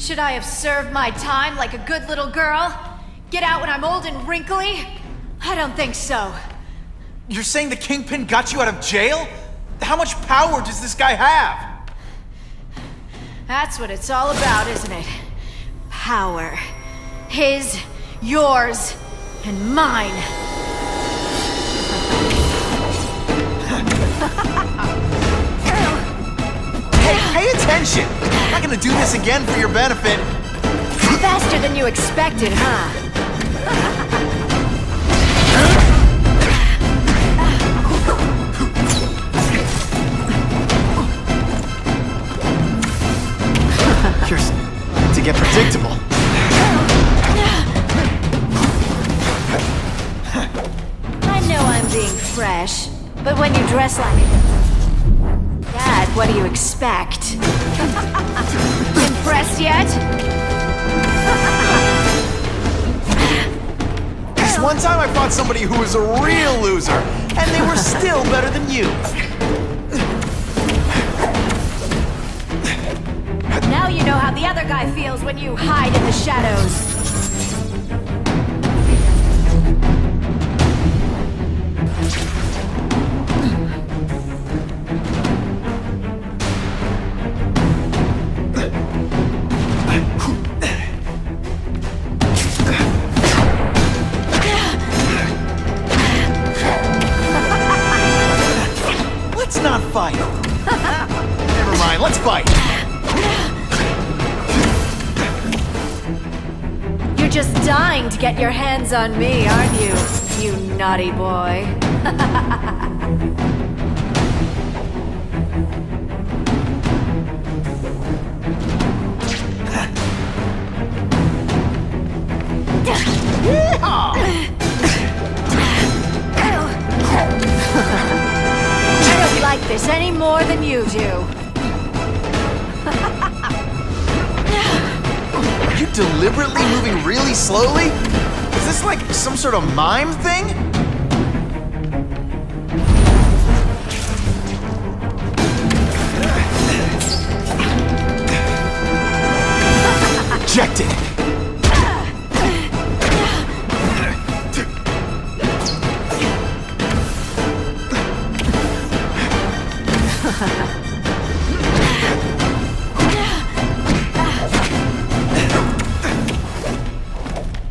Should I have served my time like a good little girl? Get out when I'm old and wrinkly? I don't think so. You're saying the Kingpin got you out of jail? How much power does this guy have? That's what it's all about, isn't it? Power. His, yours, and mine. Hey, pay attention! I'm not gonna do this again for your benefit. Faster than you expected, huh? You're to get predictable. I know I'm being fresh, but when you dress like Dad, what do you expect? Impressed yet? This one time I fought somebody who was a real loser, and they were still better than you. Now you know how the other guy feels when you hide in the shadows. Let's not fight. Never mind, let's fight. You're just dying to get your hands on me, aren't you? You naughty boy. I don't like this any more than you do. Are you deliberately moving really slowly? Is this like some sort of mime thing? Rejected.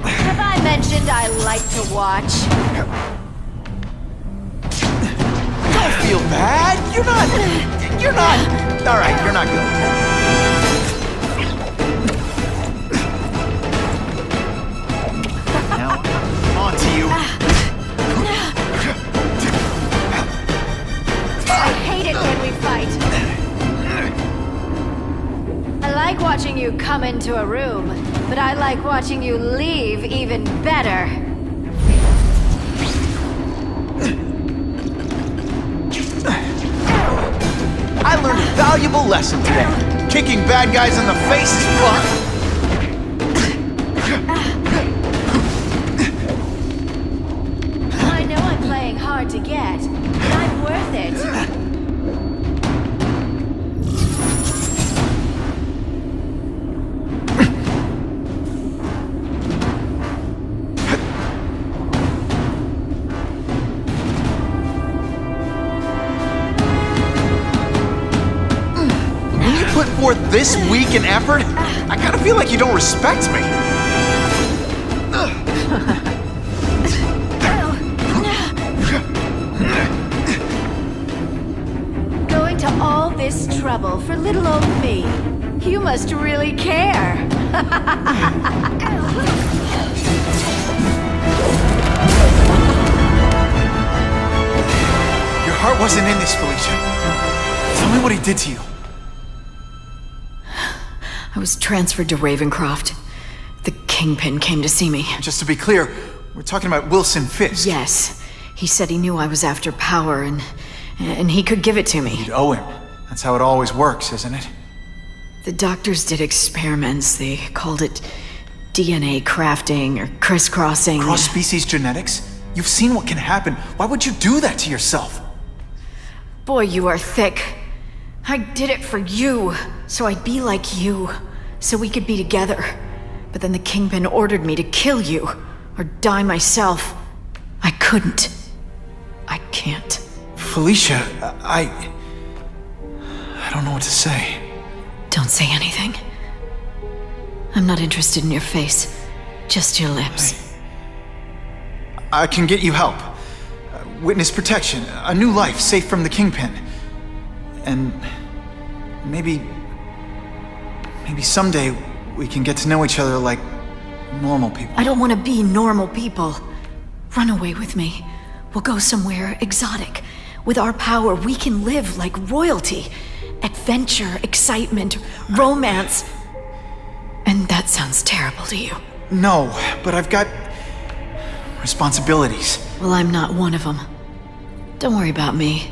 Have I mentioned I like to watch? Don't feel bad. You're not. All right, you're not good. Now, on to you. I hate it when we fight. I like watching you come into a room, but I like watching you leave even better. I learned a valuable lesson today. Kicking bad guys in the face is fun. I know I'm playing hard to get, but I'm worth it. When you put forth this week in effort, I kind of feel like you don't respect me. Going to all this trouble for little old me. You must really care. Your heart wasn't in this, Felicia. Tell me what he did to you. I was transferred to Ravencroft. The Kingpin came to see me. Just to be clear, we're talking about Wilson Fisk. Yes. He said he knew I was after power and he could give it to me. You'd owe him. That's how it always works, isn't it? The doctors did experiments. They called it DNA crafting or crisscrossing. Cross-species genetics? You've seen what can happen. Why would you do that to yourself? Boy, you are thick. I did it for you, so I'd be like you. so we could be together. But then the Kingpin ordered me to kill you, or die myself. I couldn't. I can't. Felicia, I don't know what to say. Don't say anything. I'm not interested in your face. Just your lips. I can get you help. Witness protection, a new life safe from the Kingpin. And maybe someday we can get to know each other like normal people. I don't want to be normal people. Run away with me. We'll go somewhere exotic. With our power, we can live like royalty. Adventure, excitement, romance. And that sounds terrible to you. No, but I've got responsibilities. Well, I'm not one of them. Don't worry about me.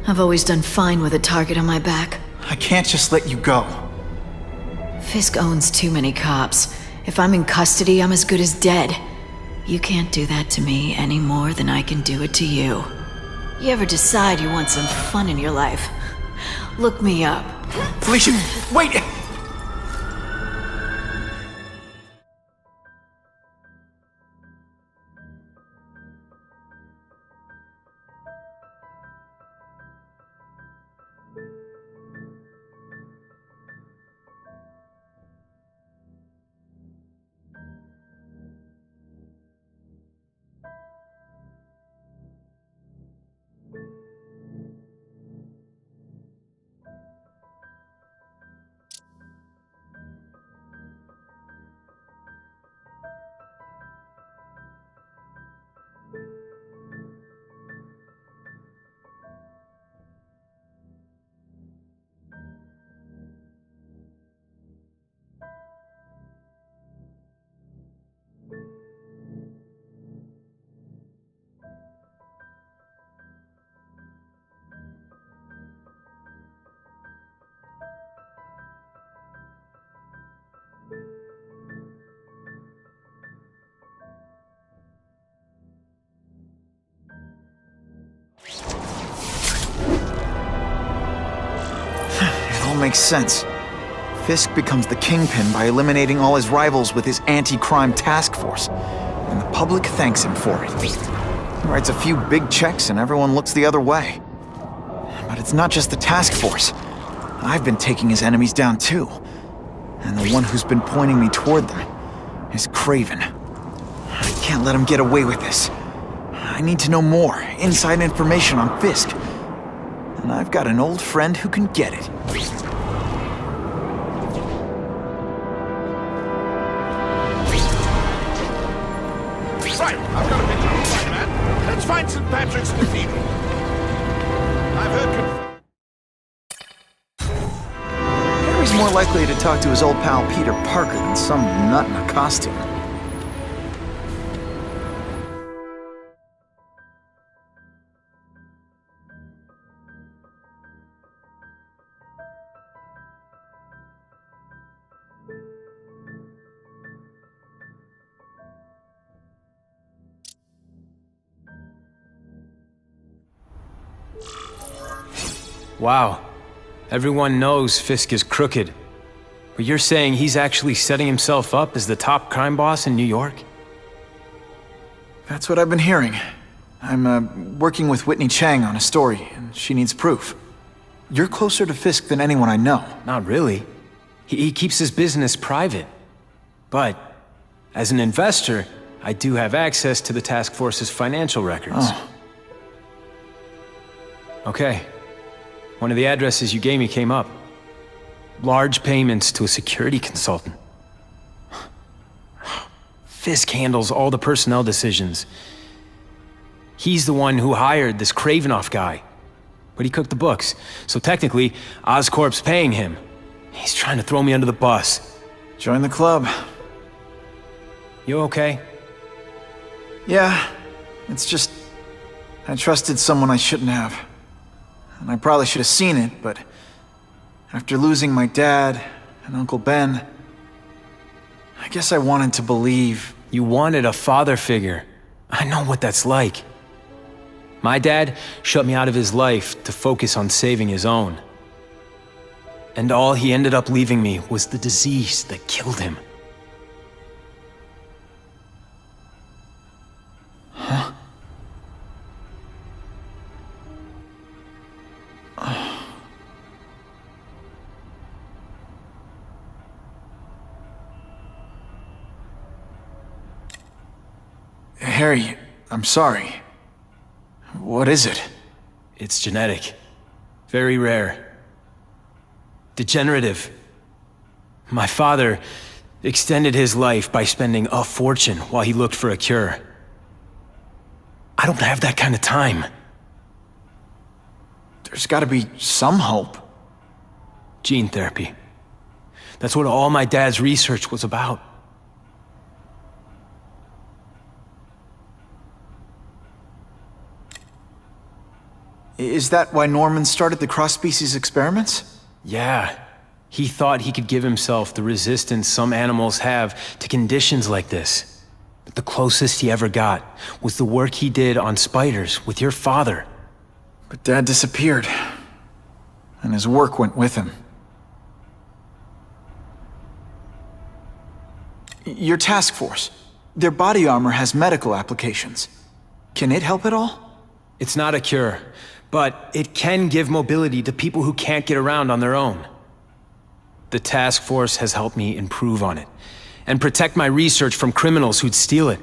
I've always done fine with a target on my back. I can't just let you go. Fisk owns too many cops. If I'm in custody, I'm as good as dead. You can't do that to me any more than I can do it to you. You ever decide you want some fun in your life? Look me up. Felicia, wait! It all makes sense. Fisk becomes the Kingpin by eliminating all his rivals with his anti-crime task force. And the public thanks him for it. He writes a few big checks and everyone looks the other way. But it's not just the task force. I've been taking his enemies down too. And the one who's been pointing me toward them is Craven. I can't let him get away with this. I need to know more, inside information on Fisk. And I've got an old friend who can get it. Right, I've got a picture of Spider-Man. Let's find St. Patrick's Cathedral. I've heard... Harry's more likely to talk to his old pal Peter Parker than some nut in a costume. Wow. Everyone knows Fisk is crooked. But you're saying he's actually setting himself up as the top crime boss in New York? That's what I've been hearing. I'm working with Whitney Chang on a story, and she needs proof. You're closer to Fisk than anyone I know. Not really. He keeps his business private. But, as an investor, I do have access to the task force's financial records. Oh. Okay. One of the addresses you gave me came up. Large payments to a security consultant. Fisk handles all the personnel decisions. He's the one who hired this Kravinoff guy. But he cooked the books, so technically, Oscorp's paying him. He's trying to throw me under the bus. Join the club. You okay? Yeah, it's just... I trusted someone I shouldn't have. And I probably should have seen it, but... after losing my dad and Uncle Ben... I guess I wanted to believe... You wanted a father figure. I know what that's like. My dad shut me out of his life to focus on saving his own. And all he ended up leaving me was the disease that killed him. Huh? Harry, I'm sorry. What is it? It's genetic. Very rare. Degenerative. My father extended his life by spending a fortune while he looked for a cure. I don't have that kind of time. There's gotta be some hope. Gene therapy. That's what all my dad's research was about. Is that why Norman started the cross-species experiments? Yeah. He thought he could give himself the resistance some animals have to conditions like this. But the closest he ever got was the work he did on spiders with your father. But Dad disappeared, and his work went with him. Your task force, their body armor has medical applications. Can it help at all? It's not a cure, but it can give mobility to people who can't get around on their own. The task force has helped me improve on it, and protect my research from criminals who'd steal it.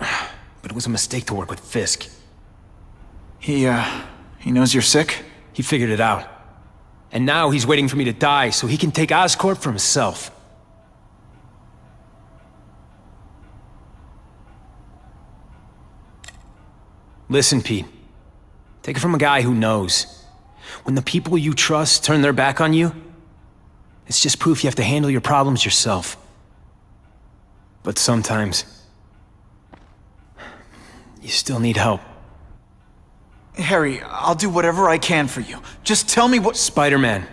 But it was a mistake to work with Fisk. He knows you're sick? He figured it out. And now he's waiting for me to die so he can take Oscorp for himself. Listen, Pete. Take it from a guy who knows. When the people you trust turn their back on you, it's just proof you have to handle your problems yourself. But sometimes, you still need help. Harry, I'll do whatever I can for you. Just tell me what— Spider-Man.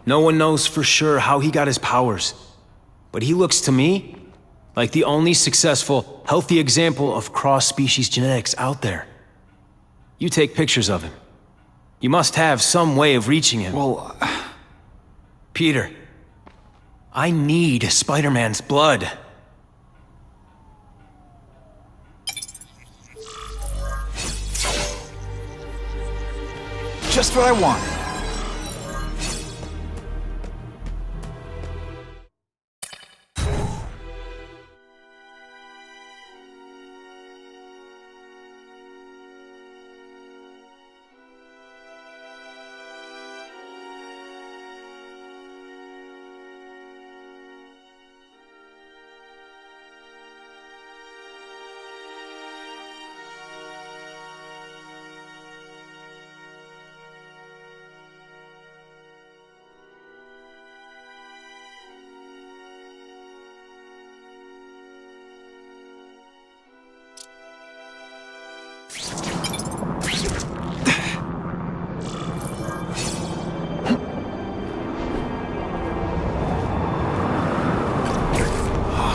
No one knows for sure how he got his powers. But he looks to me like the only successful, healthy example of cross-species genetics out there. You take pictures of him. You must have some way of reaching him. Well, Peter, I need Spider-Man's blood. just what I want.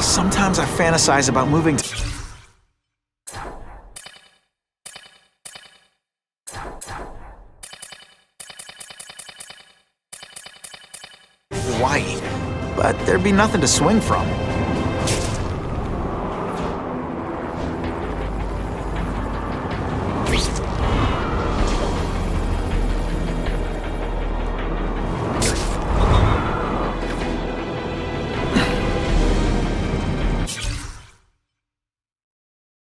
Sometimes I fantasize about moving to Hawaii, but there'd be nothing to swing from.